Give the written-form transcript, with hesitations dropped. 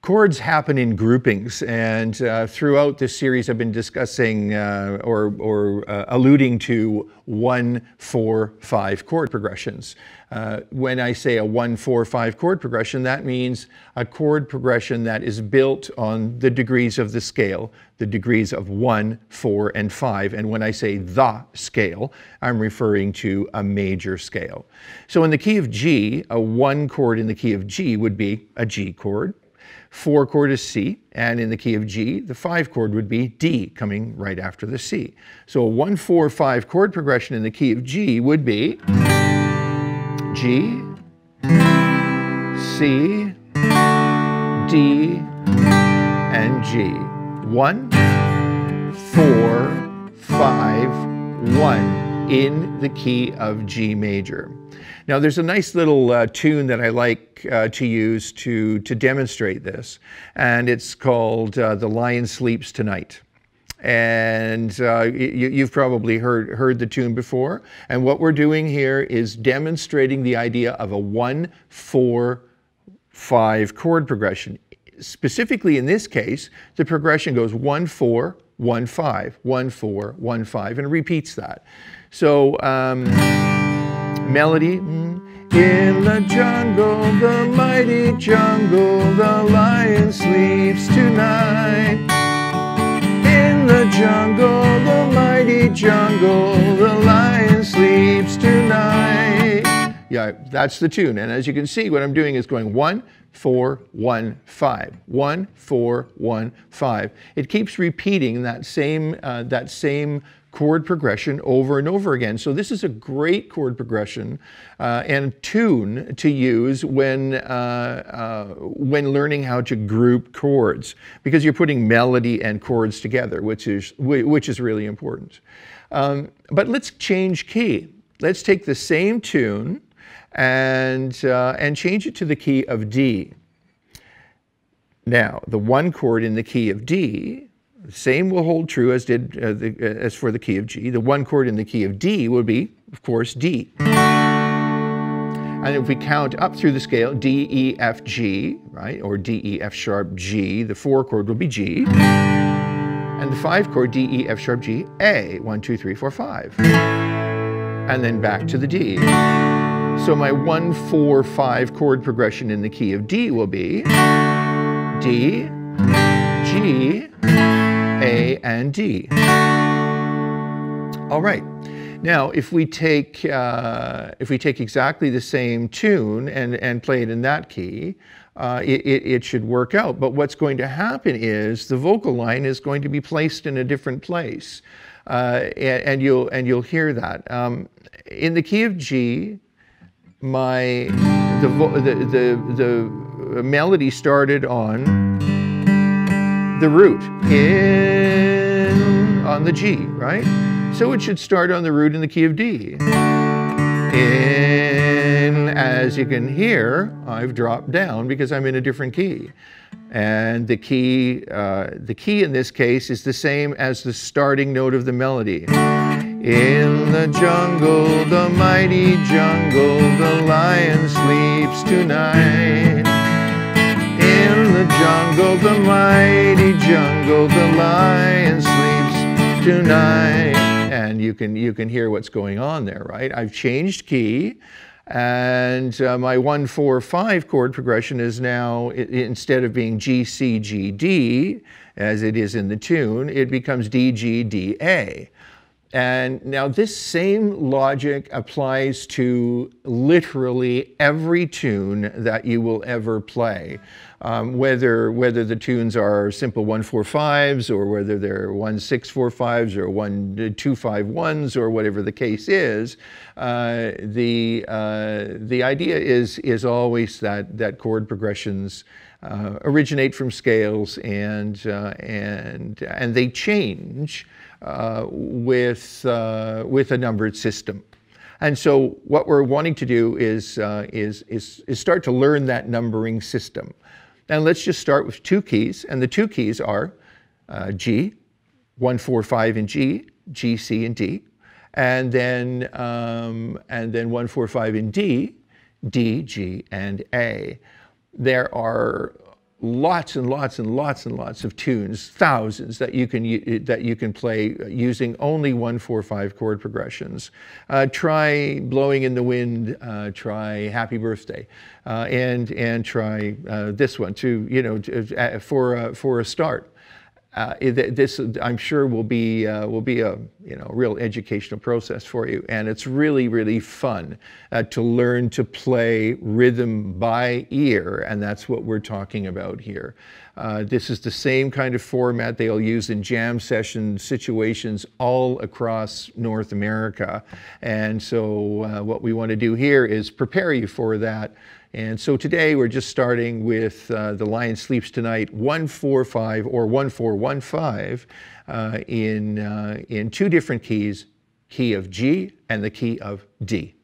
Chords happen in groupings, and throughout this series I've been discussing or alluding to 1-4-5 chord progressions. When I say a 1-4-5 chord progression, that means a chord progression that is built on the degrees of the scale, the degrees of 1, 4, and 5. And when I say the scale, I'm referring to a major scale. So in the key of G, a 1 chord in the key of G would be a G chord. 4 chord is C, and in the key of G, the 5 chord would be D, coming right after the C. So a 1-4-5 chord progression in the key of G would be G, C, D, and G. 1, 4, 5, 1 in the key of G major. Now there's a nice little tune that I like to use to demonstrate this, and it's called The Lion Sleeps Tonight. And you've probably heard the tune before, and what we're doing here is demonstrating the idea of a 1-4-5 chord progression. Specifically in this case, the progression goes 1-4, 1-5, 1-4, 1-5, and it repeats that. So melody. In the jungle, the mighty jungle, the lion sleeps tonight. In the jungle, the mighty jungle, the lion sleeps tonight. Yeah, that's the tune. And as you can see, what I'm doing is going 1, 4, 1, 5, 1, 4, 1, 5. It keeps repeating that same chord progression over and over again. So this is a great chord progression and tune to use when learning how to group chords, because you're putting melody and chords together, which is really important. But let's change key. Let's take the same tune and change it to the key of D. Now, the 1 chord in the key of D, the same will hold true as for the key of G. The 1 chord in the key of D will be, of course, D. And if we count up through the scale, D, E, F, G, right, or D, E, F sharp, G, the 4 chord will be G. And the 5 chord, D, E, F sharp, G, A, 1, 2, 3, 4, 5. And then back to the D. So my 1-4-5 chord progression in the key of D will be D, G, A, and D. All right. Now, if we take exactly the same tune and play it in that key, it should work out. But what's going to happen is the vocal line is going to be placed in a different place, and you'll hear that. In the key of G, the melody started on the root on the G, right? So it should start on the root in the key of D. As you can hear, I've dropped down because I'm in a different key. And the key in this case is the same as the starting note of the melody. In the jungle, the mighty jungle, the lion sleeps tonight. In the jungle, the mighty jungle, the lion sleeps tonight. And you can hear what's going on there, right? I've changed key, and my 1-4-5 chord progression is now, instead of being G, C, G, D, as it is in the tune, it becomes D, G, D, A. And now this same logic applies to literally every tune that you will ever play. Whether the tunes are simple 1-4-5s, or whether they're 1-6-4-5s, or 1-2-5-1s, or whatever the case is, the idea is always that chord progressions originate from scales, and they change with a numbered system. And so what we're wanting to do is start to learn that numbering system. And let's just start with 2 keys, and the 2 keys are G, 1-4-5 in G, G, C, and D, and then 1-4-5 in D, D, G, and A. There are lots and lots and lots and lots of tunes, thousands that you can play using only 1-4-5 chord progressions. Try Blowing in the Wind, try Happy Birthday, and try this one too, for a start. This, I'm sure, will be a real educational process for you, and it's really, really fun to learn to play rhythm by ear, and that's what we're talking about here. This is the same kind of format they'll use in jam session situations all across North America, and so what we want to do here is prepare you for that. And so today we're just starting with The Lion Sleeps Tonight 1-4-5 or 1-4-1-5 in two different keys, key of G and the key of D.